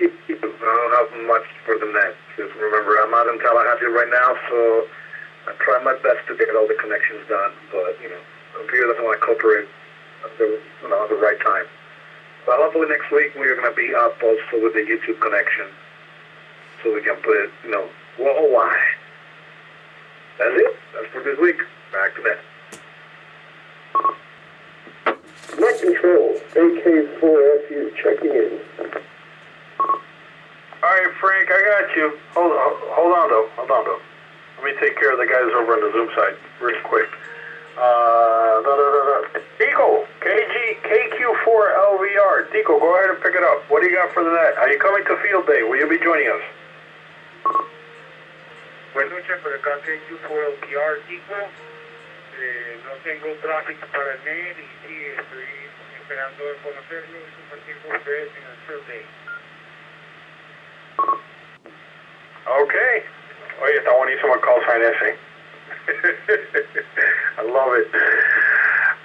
I don't have much for the net. Just remember, I'm out in Tallahassee right now, so I try my best to get all the connections done. But, computer doesn't want to cooperate at the right time. But hopefully next week we're going to be up also with the YouTube connection, so we can put it, worldwide. That's it. That's for this week. Back to that. Net control, AK4FU checking in. All right, Frank, I got you. Hold on, though. Let me take care of the guys over on the Zoom side real quick. Tico, KQ4LVR. Tico, go ahead and pick it up. What do you got for the net? Are you coming to field day? Will you be joining us? Buenas noches, por acá KQ4LVR, Tico. No tengo tráfico para el net y sí, estoy esperando conocerlo y compartir con ustedes en el field day. Okay. Oye, está buenísimo el call sign ese. I love it.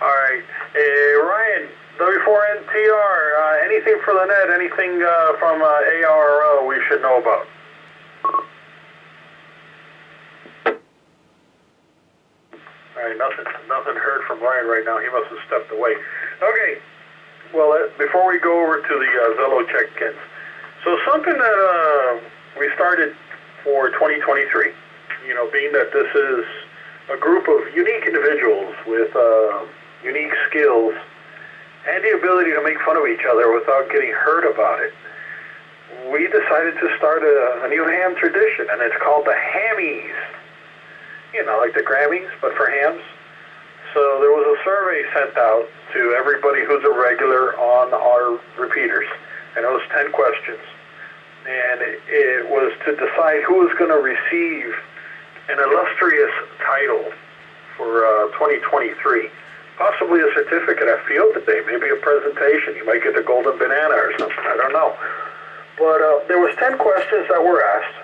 All right. Ryan, W4NTR, anything for the net? Anything from ARO we should know about? All right, nothing heard from Ryan right now. He must have stepped away. Okay. Well, before we go over to the Zello check-ins, so something that we started for 2023, being that this is a group of unique individuals with unique skills and the ability to make fun of each other without getting hurt about it, we decided to start a new ham tradition, and it's called the Hammies. Like the Grammys, but for hams. So there was a survey sent out to everybody who's a regular on our repeaters, and it was 10 questions. And it was to decide who was going to receive an illustrious title for 2023. Possibly a certificate at Field Day, maybe a presentation. You might get the golden banana or something, I don't know. But there was 10 questions that were asked,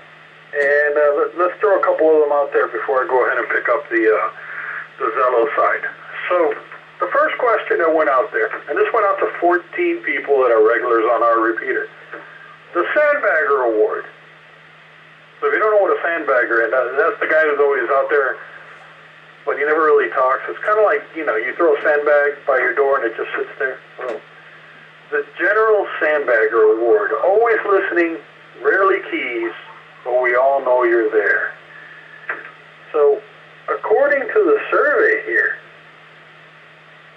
and let's throw a couple of them out there before I go ahead and pick up the Zello side. So the first question that went out there, and this went out to 14 people that are regulars on our repeater. The Sandbagger Award. So if you don't know what a sandbagger is, that's the guy who's always out there, but he never really talks. It's kind of like, you throw a sandbag by your door and it just sits there. Well, the General Sandbagger Award. Always listening, rarely keys, but we all know you're there. So, according to the survey here,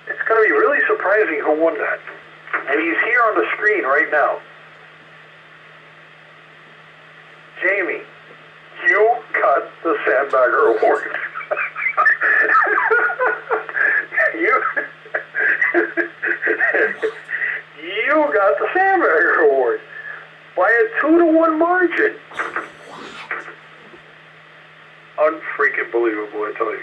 it's going to be really surprising who won that. And he's here on the screen right now. Jamie, you got the Sandbagger Award. you got the Sandbagger Award by a 2-to-1 margin. Unfreaking believable, I tell you.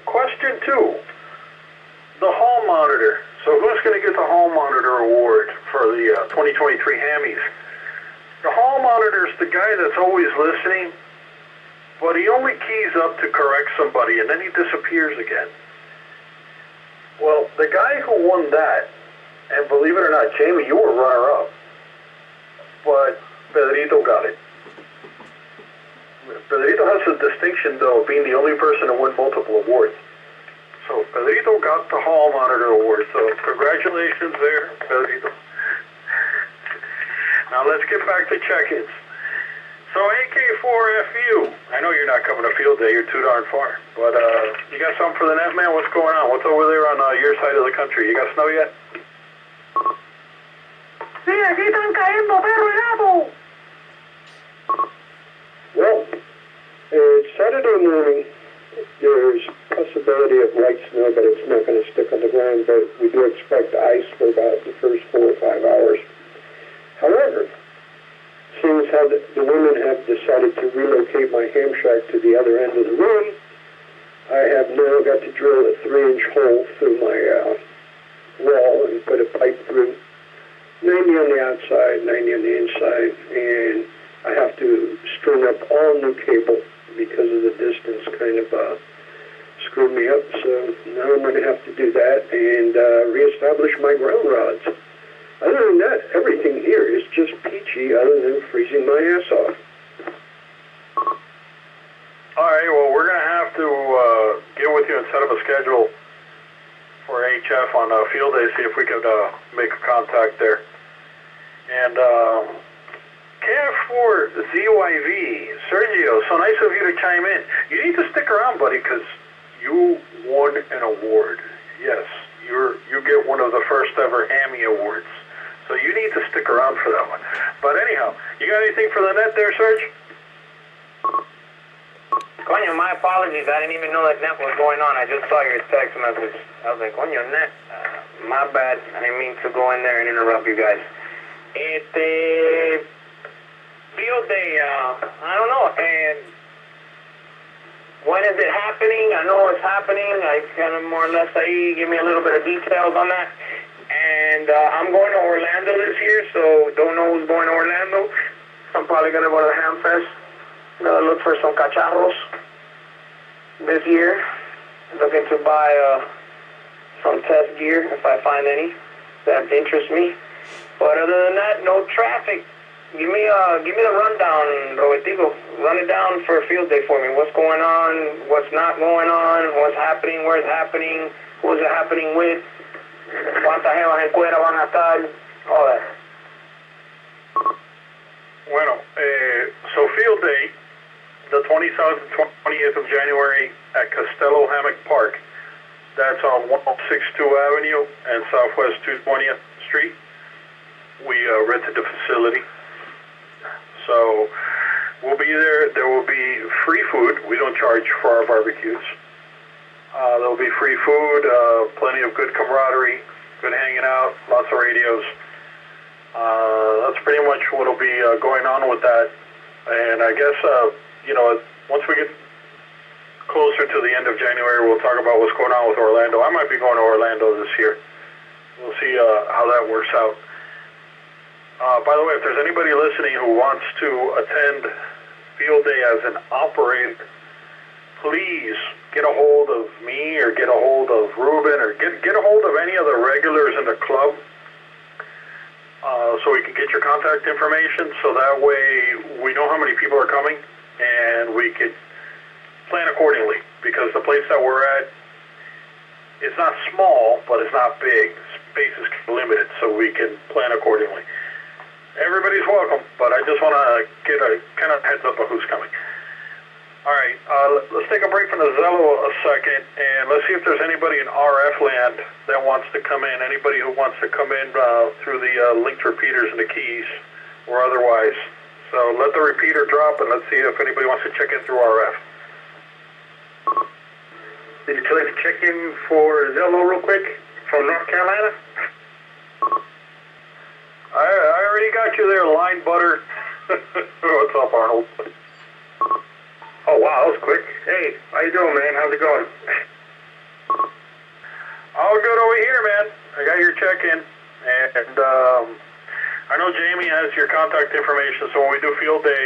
Question 2. The hall monitor. So who's going to get the hall monitor award for the 2023 Hammies? The hall monitor is the guy that's always listening, but he only keys up to correct somebody and then he disappears again. Well, the guy who won that, and believe it or not, Jamie, you were runner-up, but Pedrito got it. Pedrito has the distinction, though, of being the only person to win multiple awards. So Pedrito got the hall monitor award, so congratulations there, Pedrito. Now let's get back to check-ins. So AK4FU, I know you're not coming to field day, you're too darn far, but you got something for the net, man? What's going on? What's over there on your side of the country? You got snow yet? Sí, aquí están cayendo perro y gato. Well, it's Saturday morning. There's possibility of light snow, but it's not going to stick on the ground, but we do expect ice for about the first 4 or 5 hours. However, seeing as how the women have decided to relocate my ham shack to the other end of the room, I have now got to drill a 3-inch hole through my wall and put a pipe through, 90 on the outside, 90 on the inside, and I have to string up all new cable because of the distance, kind of screwed me up, so now I'm going to have to do that and reestablish my ground rods. Other than that, everything here is just peachy other than freezing my ass off. All right, well, we're going to have to get with you and set up a schedule for HF on field day, see if we could make a contact there. And KF4ZYV, Sergio, so nice of you to chime in. You need to stick around, buddy, because you won an award. Yes, you get one of the first ever Hammie awards. So you need to stick around for that one. But anyhow, you got anything for the net there, Serge? Coño, my apologies. I didn't even know that net was going on. I just saw your text message. I was like, coño, net. My bad. I didn't mean to go in there and interrupt you guys. Field day, I don't know. And when is it happening? I know it's happening. I kind of more or less give me a little bit of details on that. And I'm going to Orlando this year, so don't know who's going to Orlando. I'm probably going to go to the Ham Fest. Look for some cacharros this year. Looking to buy some test gear if I find any that interests me. But other than that, no traffic. Give me the rundown, Robertico. Run it down for a field day for me. What's going on? What's not going on? What's happening? Where's it happening? Who's it happening with? ¿Cuántas jevas en cuera van a estar? All that. Bueno, so field day, the 27th and 28th of January at Costello Hammock Park. That's on 162 Avenue and Southwest 220th Street. We rented the facility. So we'll be there. There will be free food. We don't charge for our barbecues. There will be free food, plenty of good camaraderie, good hanging out, lots of radios. That's pretty much what will be going on with that. And I guess, once we get closer to the end of January, we'll talk about what's going on with Orlando. I might be going to Orlando this year. We'll see how that works out. By the way, if there's anybody listening who wants to attend field day as an operator, please get a hold of me or get a hold of Ruben or get a hold of any of the regulars in the club so we can get your contact information, so that way we know how many people are coming and we could plan accordingly, because the place that we're at is not small, but it's not big. Space is limited, so we can plan accordingly. Everybody's welcome, but I just want to get a kind of heads up of who's coming. All right, let's take a break from the Zello a second, and let's see if there's anybody in RF land that wants to come in, anybody who wants to come in through the linked repeaters and the keys or otherwise. So let the repeater drop, and let's see if anybody wants to check in through RF. Did you like to check in for Zello real quick from North Carolina? I already got you there, line butter. What's up, Arnold? Oh, wow, that was quick. Hey, how you doing, man? How's it going? All good over here, man. I got your check-in, and I know Jamie has your contact information, so when we do field day,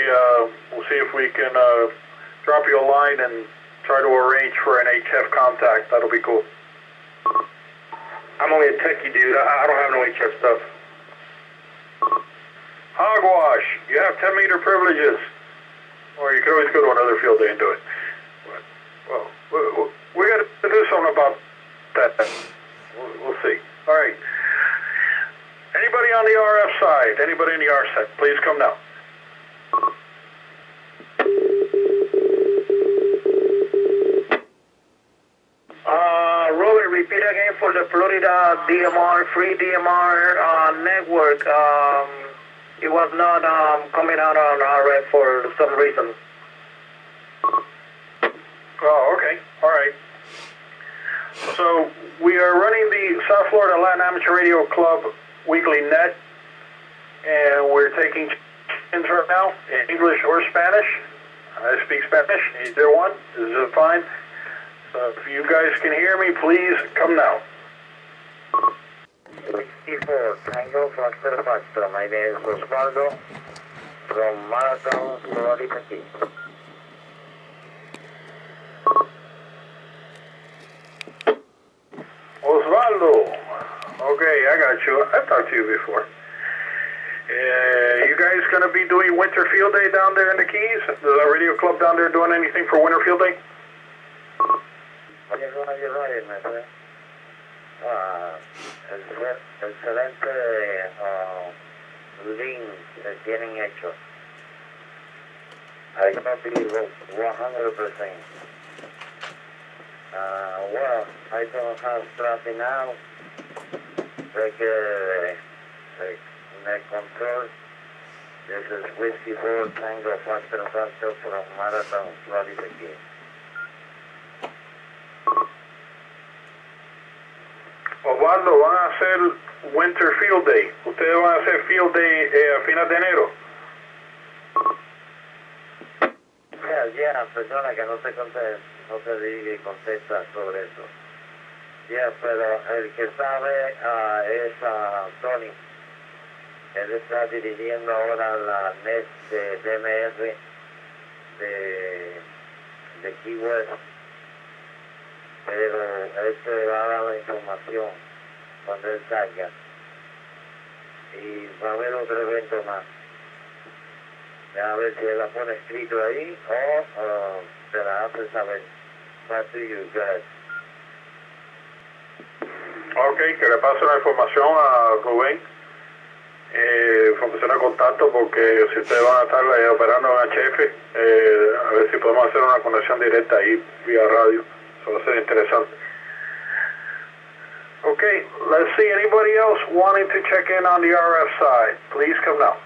we'll see if we can drop you a line and try to arrange for an HF contact. That'll be cool. I'm only a techie dude. I don't have no HF stuff. Hogwash, you have 10-meter privileges. Or you can always go to another field day and do it. Well, we got to do something about that. We'll see. All right. Anybody on the RF side? Anybody in the R side? Please come now. Robert, repeat again for the Florida DMR, free DMR network. It was not coming out on RF for some reason. Oh, okay. All right. So we are running the South Florida Latin Amateur Radio Club weekly net, and we're taking ins right now in English or Spanish. I speak Spanish. Either one. This is fine. So if you guys can hear me, please come now. Tango Foxtrot. My name is Osvaldo from Marathon, Florida. Okay, I got you. I've talked to you before. You guys going to be doing Winter Field Day down there in the Keys? Is the radio club down there doing anything for Winter Field Day? You're right, my friend. Excelente link que tienen hecho. I cannot be 100%. Well, I don't have traffic now. Net control. This is Whiskey 4 Tango Factor from Marathon, Florida Key. Osvaldo, van a hacer Winter Field Day. Ustedes van a hacer Field Day a finales de enero. Ya, persona que no te diga y contesta sobre eso. Ya, pero el que sabe es Tony. Él está dirigiendo ahora la NET de DMR de Key West. Pero él te va a dar la información cuando él salga. Y va a haber otro evento más. A ver si él la pone escrito ahí o te la hace saber. What do you guys? Ok, que le paso la información a Rubén. Información de contacto porque si ustedes van a estar operando en HF, a ver si podemos hacer una conexión directa ahí vía radio. Eso va a ser interesante. Okay, let's see. Anybody else wanting to check in on the RF side? Please come now.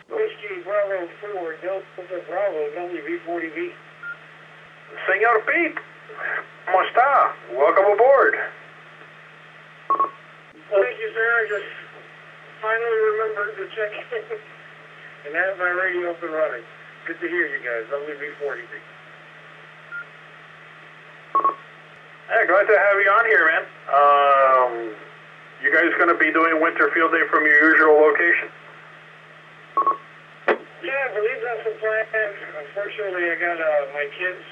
Whiskey Bravo 4, Delta Bravo, WV40V. Señor Pete, ¿cómo está? Welcome aboard. Thank you, sir. I just finally remembered to check in and have my radio up and running. Good to hear you guys, WV40V. Hey, glad to have you on here, man. You guys going to be doing Winter Field Day from your usual location? Yeah, I believe that's the plan. Unfortunately, I got my kids'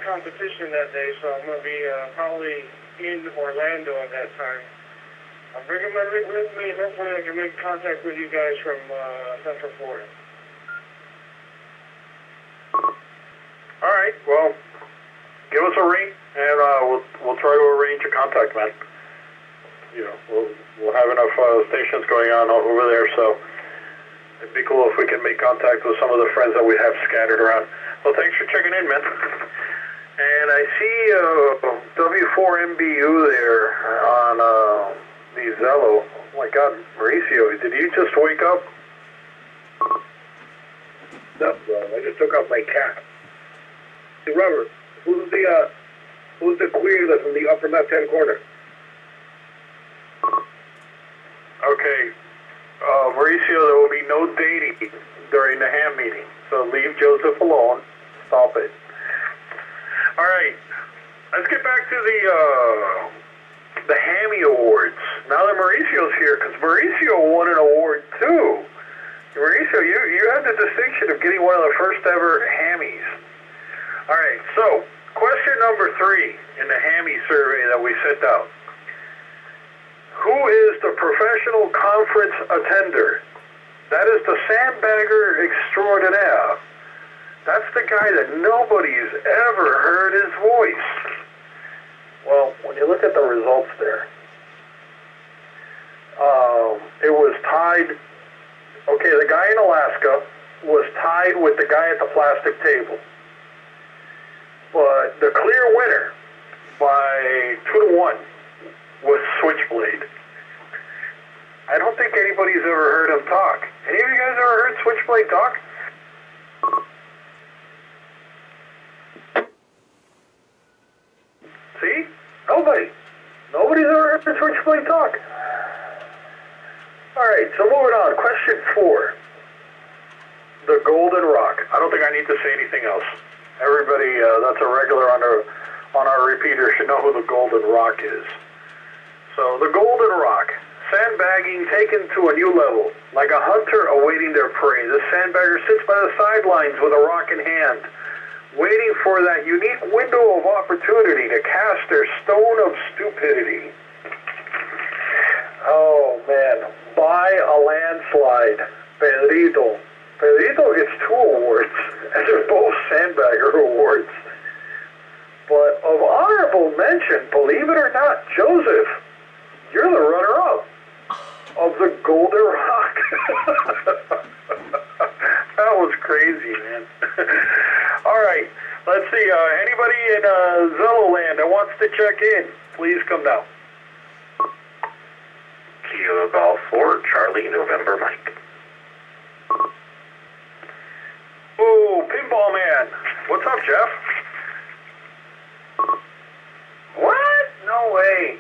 competition that day, so I'm going to be probably in Orlando at that time. I'm bringing my rig with me, and hopefully I can make contact with you guys from Central Florida. All right, well, give us a ring, and we'll try to arrange a contact, man. You know, we'll have enough stations going on over there, so it'd be cool if we can make contact with some of the friends that we have scattered around. Well, thanks for checking in, man. And I see W4MBU there on the Zello. Oh my God, Mauricio, did you just wake up? No, I just took off my cap. Hey, Robert, who's the queer that's in the upper left-hand corner? Okay, Mauricio, there will be no dating during the ham meeting, so leave Joseph alone. Stop it. All right, let's get back to the Hammie Awards. Now that Mauricio's here, because Mauricio won an award too. Mauricio, you had the distinction of getting one of the first ever Hammies. All right, so question number 3 in the Hammie survey that we sent out. Who is the professional conference attender? That is the sandbagger extraordinaire. That's the guy that nobody's ever heard his voice. Well, when you look at the results there, it was tied. Okay, the guy in Alaska was tied with the guy at the plastic table. But the clear winner by 2-1 was Switchblade. I don't think anybody's ever heard him talk. Any of you guys ever heard Switchblade talk? See? Nobody. Nobody's ever heard Switchblade talk. Alright, so moving on. Question 4. The Golden Rock. I don't think I need to say anything else. Everybody that's a regular on our repeater should know who the Golden Rock is. So, the Golden Rock. Sandbagging taken to a new level. Like a hunter awaiting their prey, the sandbagger sits by the sidelines with a rock in hand, waiting for that unique window of opportunity to cast their stone of stupidity. believe it or not, Joseph, you're the runner-up of the Golden Rock. That was crazy, man. All right, let's see. Anybody in Zello land that wants to check in, please come down. Kilo Golf 4, Charlie, November, Mike. Oh, Pinball Man. What's up, Jeff? What? No way.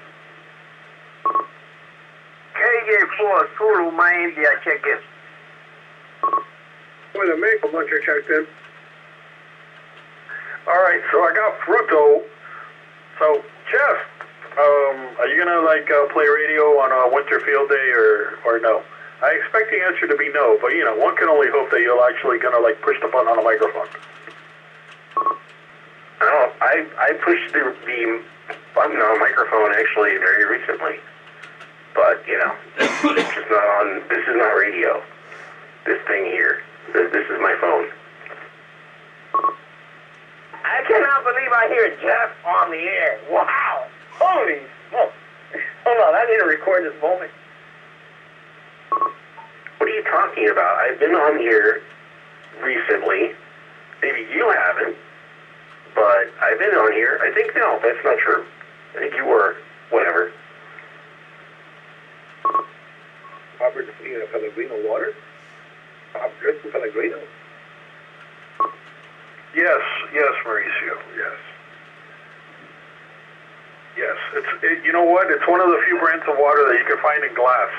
KJ4, Zulu, my India, check in. Wait a minute, a bunch are checked in. All right, so I got Fruto. So, Jeff, are you gonna play radio on a winter field day or no? I expect the answer to be no, but one can only hope that you're actually gonna push the button on the microphone. Oh, I pushed the button on the microphone actually very recently, but it's just not on. This is not radio. This thing here. This is my phone. I cannot believe I hear Jeff on the air. Wow. Holy smoke. Hold on, I need to record this moment. What are you talking about? I've been on here recently. Maybe you haven't, but I've been on here. I think, no, that's not true. I think you were. Whatever. Robert, Pellegrino water? Robert Pellegrino? Yes, Mauricio, yes. Yes, you know what? It's one of the few brands of water that you can find in glass.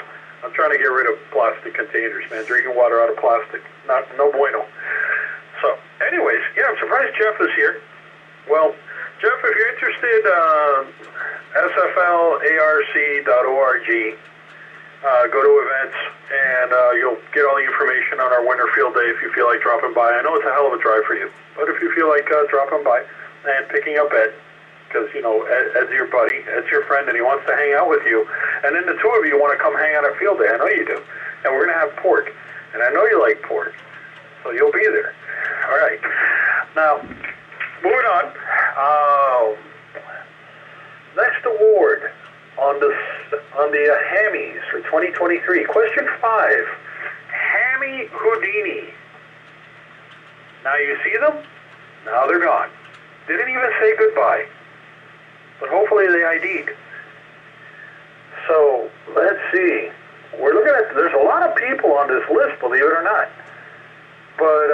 I'm trying to get rid of plastic containers, man. Drinking water out of plastic, no bueno. So, anyways, yeah, I'm surprised Jeff is here. Well, Jeff, if you're interested, SFLARC.org, go to events, and you'll get all the information on our winter field day if you feel like dropping by. I know it's a hell of a drive for you, but if you feel like dropping by and picking up Ed, because, Ed's your buddy, Ed's your friend, and he wants to hang out with you, and then the two of you want to come hang out at field day. I know you do. And we're going to have pork, and I know you like pork, so you'll be there. All right. Now, moving on. Next award on the Hammies for 2023. Question 5. Hammie Houdini. Now you see them? Now they're gone. Didn't even say goodbye. But hopefully they ID'd. So, let's see. We're looking at, there's a lot of people on this list, believe it or not. But,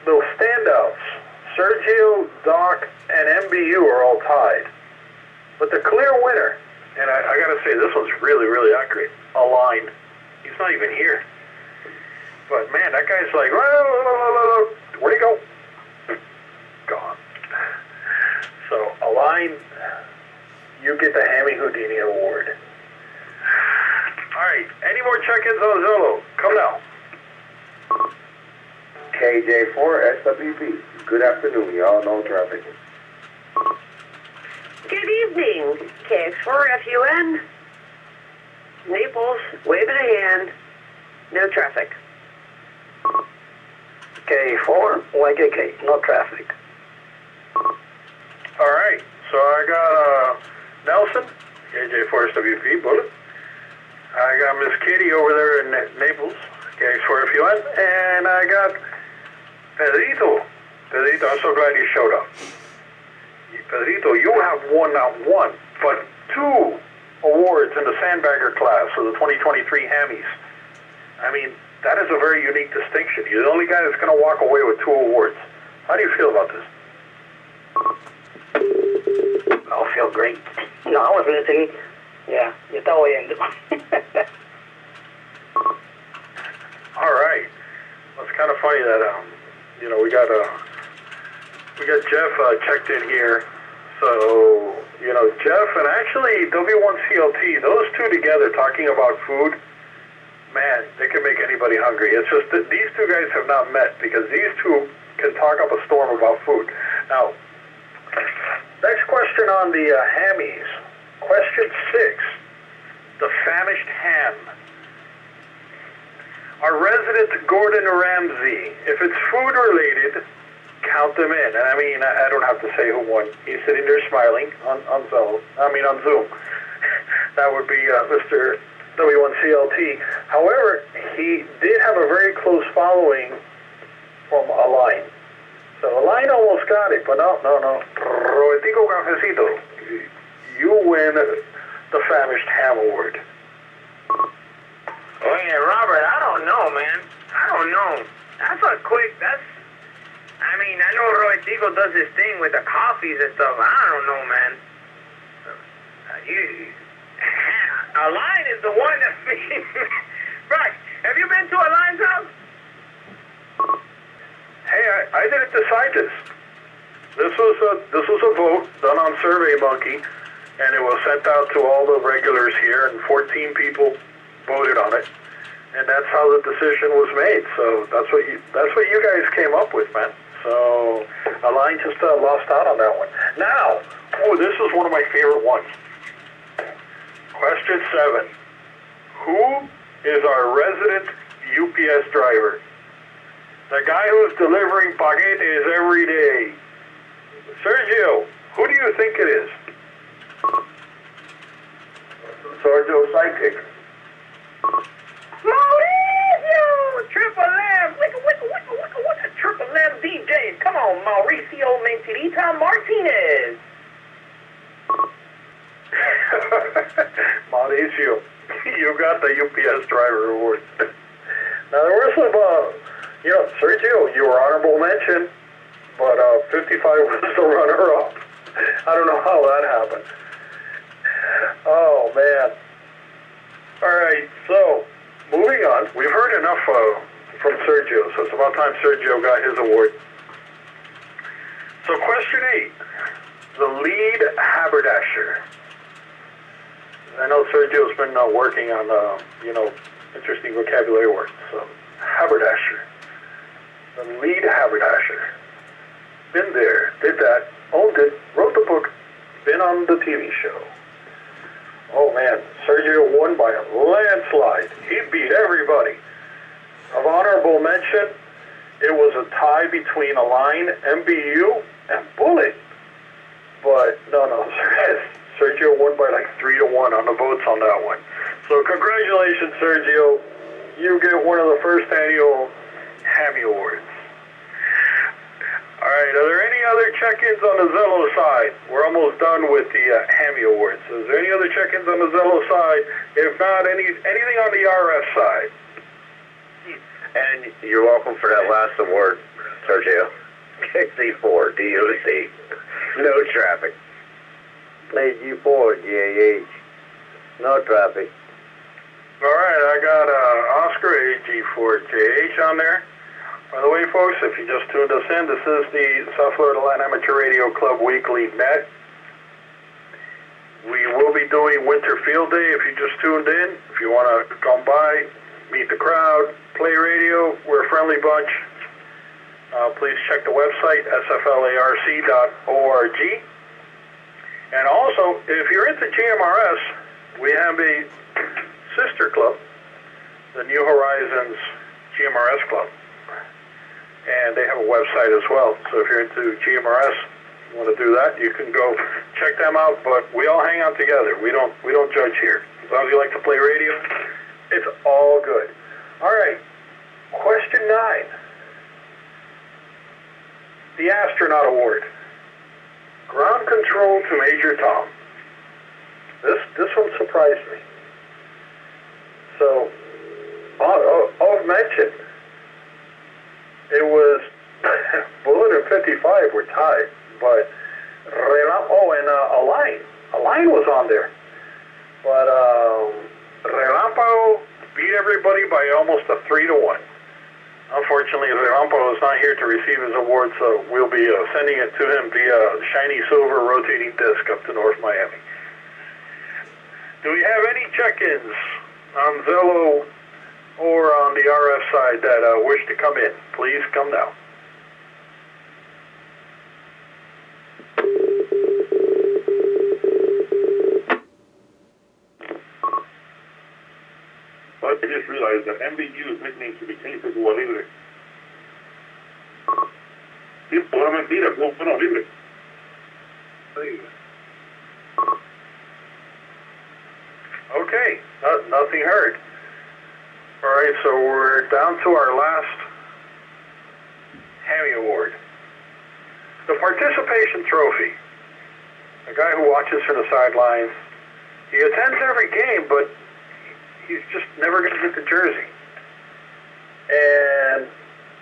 those standouts, Sergio, Doc, and MBU are all tied. But the clear winner, and I gotta say, this one's really, really accurate, Align. He's not even here. But man, that guy's like, where'd he go? Gone. So, Align, you get the Hammie Houdini Award. Alright, any more check-ins on Zolo? Come now. KJ4 SWP. Good afternoon, y'all. No traffic. Good evening, KX4FUN. Naples, waving a hand. No traffic. K4, YKK, no traffic. All right, so I got Nelson, KJ4SWP, Bullet. I got Miss Katie over there in Naples, KX4FUN, and I got Pedrito. Pedrito, I'm so glad you showed up. Pedrito, you have won not one, but 2 awards in the Sandbagger class of the 2023 Hammies. I mean, that is a very unique distinction. You're the only guy that's going to walk away with 2 awards. How do you feel about this? I'll feel great. No, I was listening. Yeah, yo estaba oyendo. All right. Well, it's kind of funny that, we got Jeff checked in here. So, Jeff and actually W1CLT, those 2 together talking about food, man, they can make anybody hungry. It's just that these 2 guys have not met because these 2 can talk up a storm about food. Now, next question on the Hammies. Question 6. The famished ham. Our resident Gordon Ramsay, if it's food related, count them in. And I mean, I don't have to say who won. He's sitting there smiling on Zoom. On Zoom. That would be Mr. W1CLT. However, he did have a very close following from Align. So Align almost got it, but no. Robertico Cafecito, you win the famished ham award. Oh yeah, Robert, I don't know, man. I don't know. I mean, I know Robertico does his thing with the coffees and stuff. I don't know, man. Align is the one that Right. Have you been to Align's house? Hey, I didn't decide this. This was a vote done on SurveyMonkey, and it was sent out to all the regulars here, and 14 people voted on it, and that's how the decision was made. So that's what you guys came up with, man. So Align just lost out on that one. Now, this is one of my favorite ones. Question 7. Who is our resident UPS driver? The guy who's delivering paquetes every day. Sergio, who do you think it is? Sergio Psychic. Mauricio! Triple M! Wicka, Triple M DJ. Come on, Mauricio Mentirita Martinez. Mauricio, you got the UPS driver award. Now there were some, Sergio, you were honorable mention, but 55 was the runner-up. I don't know how that happened. Oh, man. All right, so moving on. We've heard enough from Sergio, so it's about time Sergio got his award. So question 8, the lead haberdasher. I know Sergio's been working on, interesting vocabulary words. So, haberdasher. The lead haberdasher. Been there, did that, owned it, wrote the book, been on the TV show. Oh man, Sergio won by a landslide. He beat everybody. Of honorable mention, it was a tie between Align, MBU, and Bullet. But, no, Sergio won by like 3-1 on the votes on that one. So congratulations, Sergio. You get one of the first annual Hammie Awards. All right, are there any other check-ins on the Zello side? We're almost done with the Hammie Awards. Is there any other check-ins on the Zello side? If not, anything on the RF side? And you're welcome for that last award, Sergio. KC4, DOC. No traffic. AG4, GAH. No traffic. All right, I got Oscar AG4JH on there. By the way, folks, if you just tuned us in, this is the South Florida Latin Amateur Radio Club Weekly Net. We will be doing Winter Field Day if you just tuned in. If you want to come by, meet the crowd, play radio, we're a friendly bunch. Please check the website, sflarc.org. And also, if you're into GMRS, we have a sister club, the New Horizons GMRS Club. And they have a website as well. So if you're into GMRS, you want to do that, you can go check them out. But we all hang out together. We don't judge here. As long as you like to play radio, it's all good. All right. Question 9. The Astronaut Award. Ground Control to Major Tom. This one surprised me. So, of mention, it was Bullet and 55 were tied, but Align was on there. But Relámpago beat everybody by almost a 3-1. Unfortunately, Relámpago is not here to receive his award, so we'll be sending it to him via shiny silver rotating disc up to North Miami. Do we have any check-ins on Zello or on the RF side that wish to come in? Please come now. I just realized that MBU's nickname should be changed to Gualibre. Sí, pura mentira, bueno, libre. Sí. Okay, nothing heard. All right, so we're down to our last Hammie Award. The participation trophy. A guy who watches from the sidelines. He attends every game, but he's just never going to get the jersey. And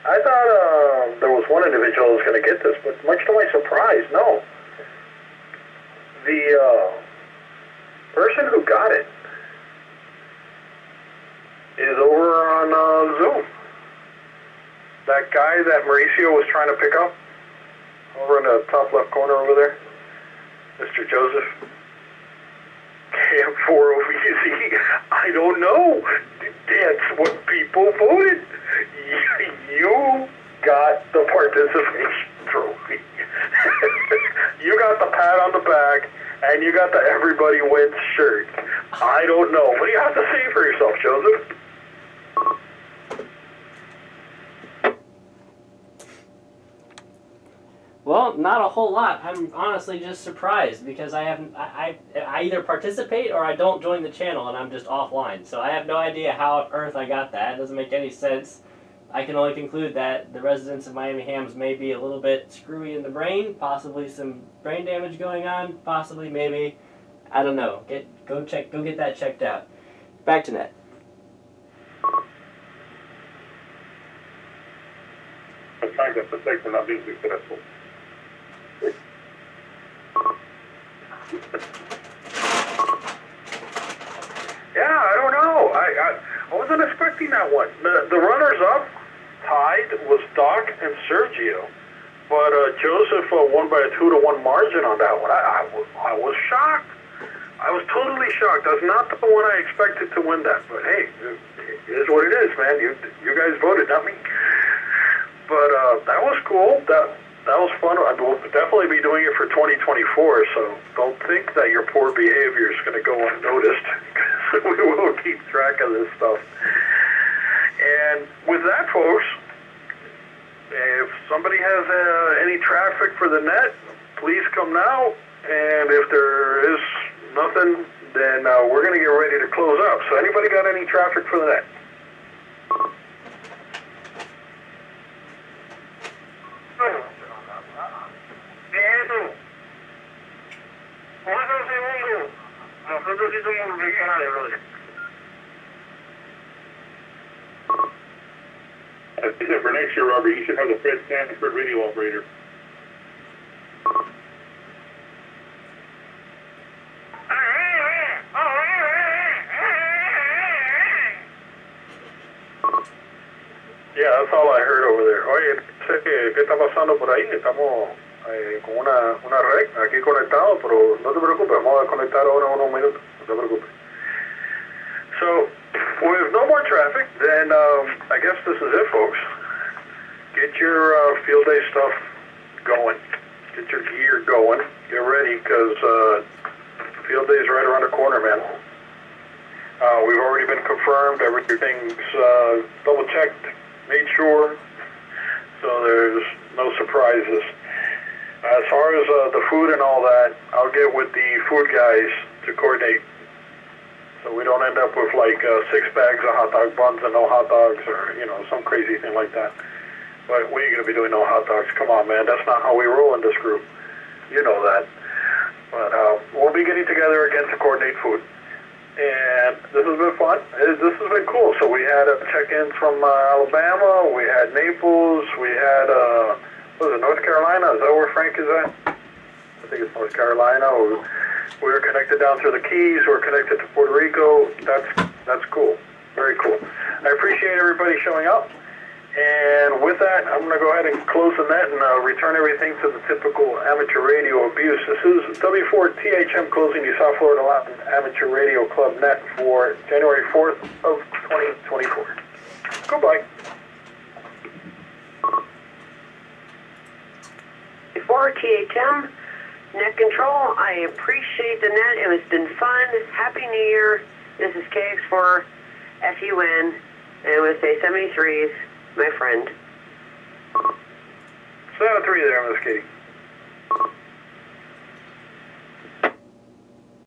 I thought there was one individual who was going to get this, but much to my surprise, no. The person who got it is over on Zoom. That guy that Mauricio was trying to pick up over in the top left corner over there, Mr. Joseph. Camp 4OVZ. I don't know. That's what people voted. You got the participation trophy. You got the pat on the back, and you got the everybody wins shirt. I don't know. What do you have to say for yourself, Joseph? Well, not a whole lot. I'm honestly just surprised because I either participate or I don't join the channel and I'm just offline. So I have no idea how on earth I got that. It doesn't make any sense. I can only conclude that the residents of Miami Hams may be a little bit screwy in the brain, possibly some brain damage going on, possibly, maybe, I don't know. Go get that checked out. Back to net. I'm trying to protect and not being successful. Yeah, I don't know. I wasn't expecting that one. The runners-up tied was Doc and Sergio, but Joseph won by a 2-1 margin on that one. I was shocked. I was totally shocked. That's not the one I expected to win that. But hey, it is what it is, man. You guys voted, not me. But that was cool. That was fun. I will definitely be doing it for 2024, so don't think that your poor behavior is going to go unnoticed. We will keep track of this stuff. And with that, folks, if somebody has any traffic for the net, please come now. And if there is nothing, then we're going to get ready to close up. So anybody got any traffic for the net? I think that for next year, Robert, you should have the Fred Stanford radio operator. Yeah, that's all I heard over there. Oye, sé que, ¿qué está pasando por ahí? Estamos con una red aquí conectado, pero no te preocupes, vamos a conectar ahora unos minutos, no te preocupes. So, with no more traffic, then I guess this is it, folks. Get your field day stuff going. Get your gear going. Get ready, because field day is right around the corner, man. We've already been confirmed. Everything's double-checked, made sure, so there's no surprises. As far as the food and all that, I'll get with the food guys to coordinate, so we don't end up with like 6 bags of hot dog buns and no hot dogs, or some crazy thing like that. But we ain't gonna be doing no hot dogs. Come on, man, that's not how we roll in this group. You know that. But we'll be getting together again to coordinate food. And this has been fun. This has been cool. So we had check-ins from Alabama, we had Naples, we had, what was it, North Carolina? Is that where Frank is at? I think it's North Carolina. We were connected down through the Keys. We were connected to Puerto Rico. That's cool. Very cool. I appreciate everybody showing up. And with that, I'm going to go ahead and close the net and return everything to the typical amateur radio abuse. This is W4THM closing the South Florida Latin Amateur Radio Club net for January 4th of 2024. Goodbye. Before THM, net control, I appreciate the net. It has been fun. Happy New Year. This is KX4 FUN, and I want to say 73s. My friend. 7-3 there, Miss Katie.